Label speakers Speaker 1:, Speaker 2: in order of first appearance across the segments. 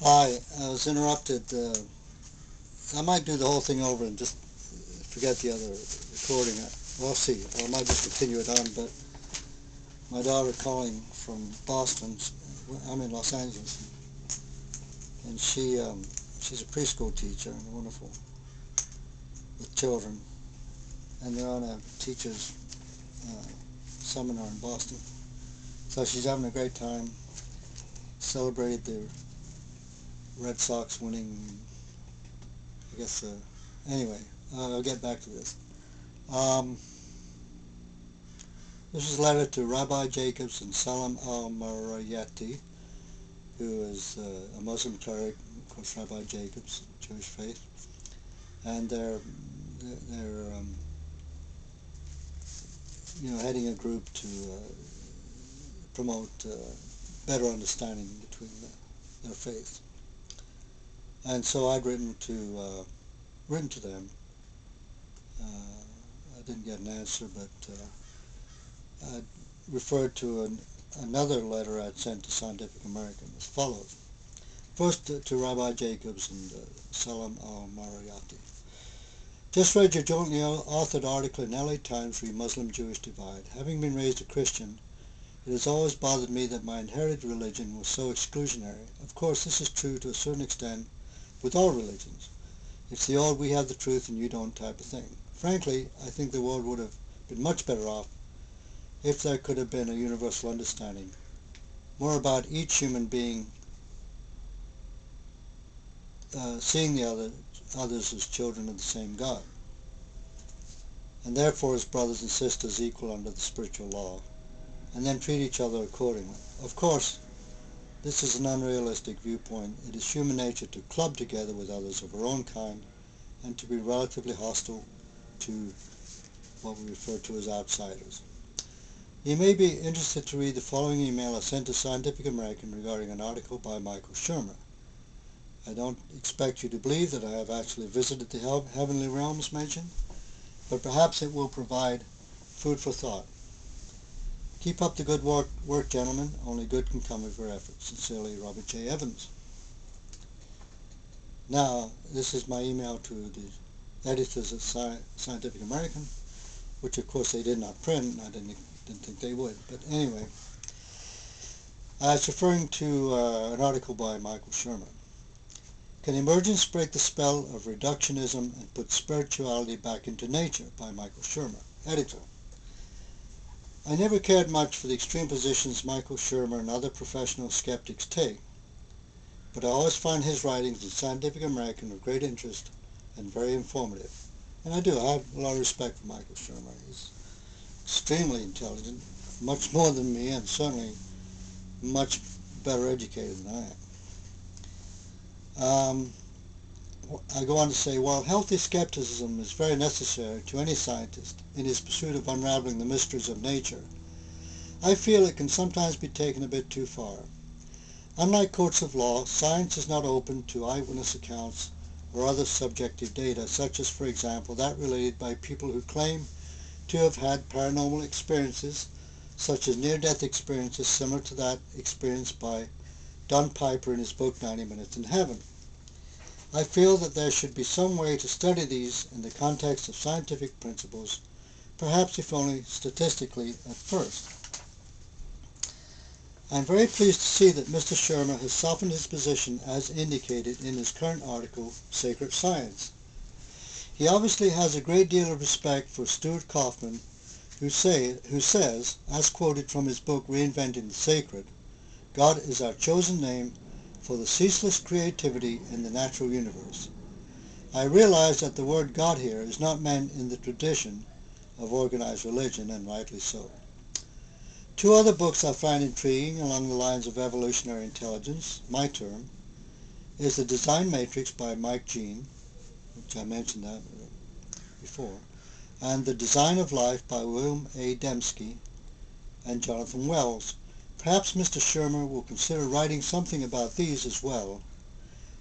Speaker 1: Hi, I was interrupted. I might do the whole thing over and just forget the other recording. We'll see. Or I might just continue it on. But my daughter calling from Boston. I'm in Los Angeles, and she's a preschool teacher and wonderful with children. And they're on a teachers uh, seminar in Boston. So she's having a great time. Celebrated the Red Sox winning. I guess. Anyway, I'll get back to this. Um, This is a letter to Rabbi Jacobs and Salam al-Marayati, who is a Muslim cleric, of course, Rabbi Jacobs, Jewish faith, and they're heading a group to promote better understanding between their faiths. And so I'd written to them. I didn't get an answer, but I referred to another letter I'd sent to Scientific American as follows. First to Rabbi Jacobs and Salam al-Marayati. Just read your jointly authored article in LA Times re Muslim-Jewish Divide. Having been raised a Christian, it has always bothered me that my inherited religion was so exclusionary. Of course, this is true to a certain extent with all religions. It's the old we have the truth and you don't type of thing. Frankly, I think the world would have been much better off if there could have been a universal understanding, more about each human being seeing the others as children of the same God, and therefore as brothers and sisters equal under the spiritual law, and then treat each other accordingly. Of course, this is an unrealistic viewpoint. It is human nature to club together with others of our own kind and to be relatively hostile to what we refer to as outsiders. You may be interested to read the following email I sent to Scientific American regarding an article by Michael Shermer. I don't expect you to believe that I have actually visited the heavenly realms mentioned, but perhaps it will provide food for thought. Keep up the good work, gentlemen. Only good can come of your efforts. Sincerely, Robert J. Evans. Now, this is my email to the editors of Scientific American, which of course they did not print, and I didn't think they would. But anyway, I was referring to an article by Michael Shermer. Can Emergence Break the Spell of Reductionism and Put Spirituality Back into Nature? By Michael Shermer, editor. I never cared much for the extreme positions Michael Shermer and other professional skeptics take, but I always find his writings in Scientific American of great interest and very informative. And I do. I have a lot of respect for Michael Shermer. He's extremely intelligent, much more than me, and certainly much better educated than I am. I go on to say, while healthy skepticism is very necessary to any scientist in his pursuit of unraveling the mysteries of nature, I feel it can sometimes be taken a bit too far. Unlike courts of law, science is not open to eyewitness accounts or other subjective data, such as, for example, that related by people who claim to have had paranormal experiences, such as near-death experiences similar to that experienced by Don Piper in his book 90 Minutes in Heaven. I feel that there should be some way to study these in the context of scientific principles, perhaps if only statistically at first. I am very pleased to see that Mr. Shermer has softened his position as indicated in his current article, Sacred Science. He obviously has a great deal of respect for Stuart Kauffman, who says, as quoted from his book Reinventing the Sacred, God is our chosen name for the ceaseless creativity in the natural universe. I realize that the word God here is not meant in the tradition of organized religion, and rightly so. Two other books I find intriguing along the lines of evolutionary intelligence, my term, is The Design Matrix by Mike Jean, which I mentioned that before, and The Design of Life by William A. Dembski and Jonathan Wells. Perhaps Mr. Shermer will consider writing something about these as well.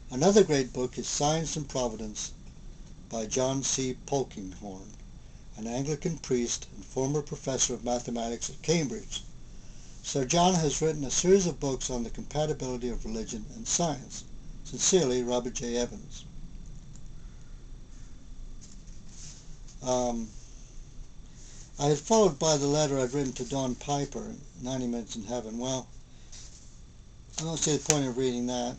Speaker 1: Another great book is Science and Providence by John C. Polkinghorne, an Anglican priest and former professor of mathematics at Cambridge. Sir John has written a series of books on the compatibility of religion and science. Sincerely, Robert J. Evans. I had followed by the letter I'd written to Don Piper, 90 Minutes in Heaven. Well, I don't see the point of reading that.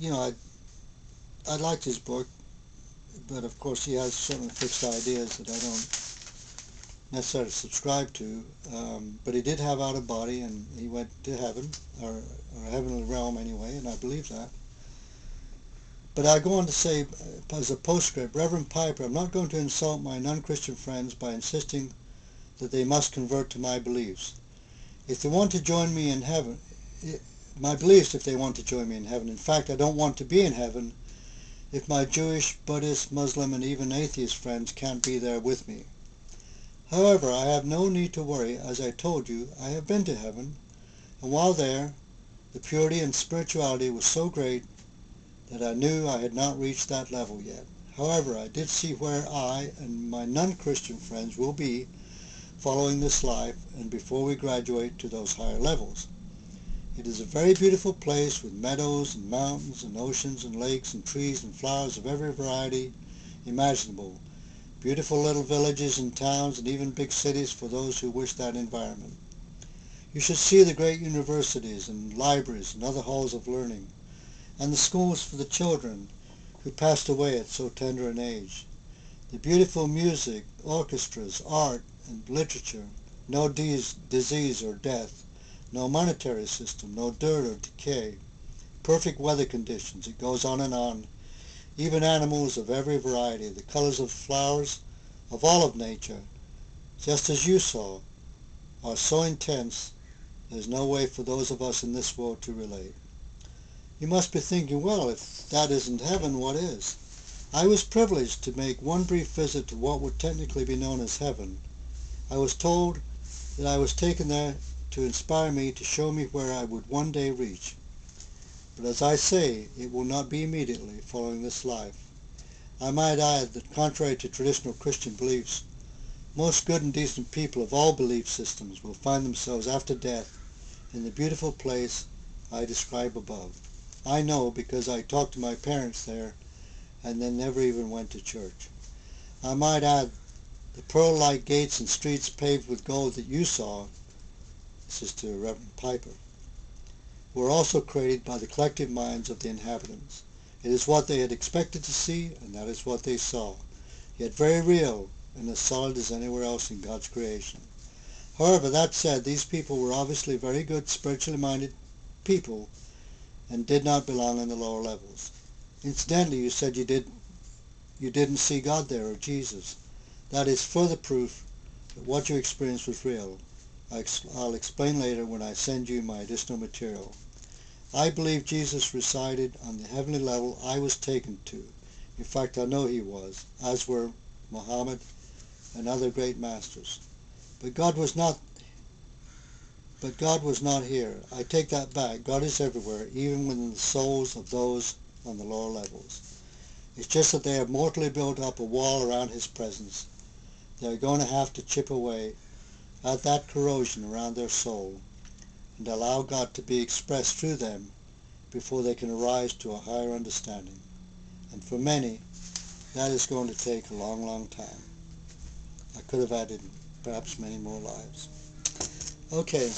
Speaker 1: You know, I liked his book, but of course he has certain fixed ideas that I don't necessarily subscribe to. But he did have out of body, and he went to heaven, or a heavenly realm anyway, and I believe that. But I go on to say, as a postscript, Reverend Piper, I'm not going to insult my non-Christian friends by insisting that they must convert to my beliefs. If they want to join me in heaven, my beliefs if they want to join me in heaven. In fact, I don't want to be in heaven if my Jewish, Buddhist, Muslim, and even atheist friends can't be there with me. However, I have no need to worry. As I told you, I have been to heaven, and while there, the purity and spirituality was so great that I knew I had not reached that level yet. However, I did see where I and my non-Christian friends will be following this life and before we graduate to those higher levels. It is a very beautiful place with meadows and mountains and oceans and lakes and trees and flowers of every variety imaginable. Beautiful little villages and towns and even big cities for those who wish that environment. You should see the great universities and libraries and other halls of learning, and the schools for the children who passed away at so tender an age. The beautiful music, orchestras, art, and literature, no disease or death, no monetary system, no dirt or decay, perfect weather conditions, it goes on and on, even animals of every variety, the colors of flowers of all of nature, just as you saw, are so intense there's no way for those of us in this world to relate. You must be thinking, well, if that isn't heaven, what is? I was privileged to make one brief visit to what would technically be known as heaven. I was told that I was taken there to inspire me, to show me where I would one day reach. But as I say, it will not be immediately following this life. I might add that contrary to traditional Christian beliefs, most good and decent people of all belief systems will find themselves after death in the beautiful place I describe above. I know because I talked to my parents there and they never even went to church. I might add the pearl-like gates and streets paved with gold that you saw, this is to Reverend Piper, were also created by the collective minds of the inhabitants. It is what they had expected to see, and that is what they saw, yet very real and as solid as anywhere else in God's creation. However, that said, these people were obviously very good, spiritually minded people and did not belong in the lower levels. Incidentally, you said you didn't see God there or Jesus. That is further proof that what you experienced was real. I'll explain later when I send you my additional material. I believe Jesus resided on the heavenly level I was taken to. In fact, I know he was, as were Muhammad and other great masters. But God was not here. I take that back. God is everywhere, even within the souls of those on the lower levels. It's just that they have mortally built up a wall around his presence. They're going to have to chip away at that corrosion around their soul and allow God to be expressed through them before they can arise to a higher understanding. And for many, that is going to take a long, long time. I could have added perhaps many more lives. Okay,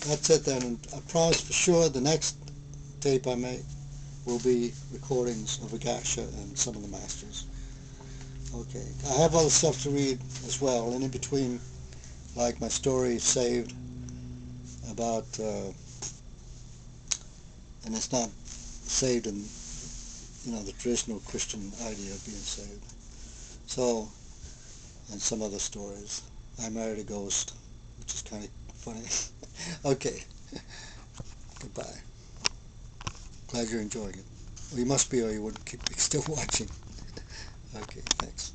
Speaker 1: that's it then. And I promise for sure the next tape I make will be recordings of Agasha and some of the masters. Okay, I have other stuff to read as well, and in between, like my story Saved, about, and it's not saved in, the traditional Christian idea of being saved. So, and some other stories. I married a ghost, which is kind of funny. Okay, goodbye. Glad you're enjoying it. Well, you must be, or you wouldn't keep still watching. Okay, thanks.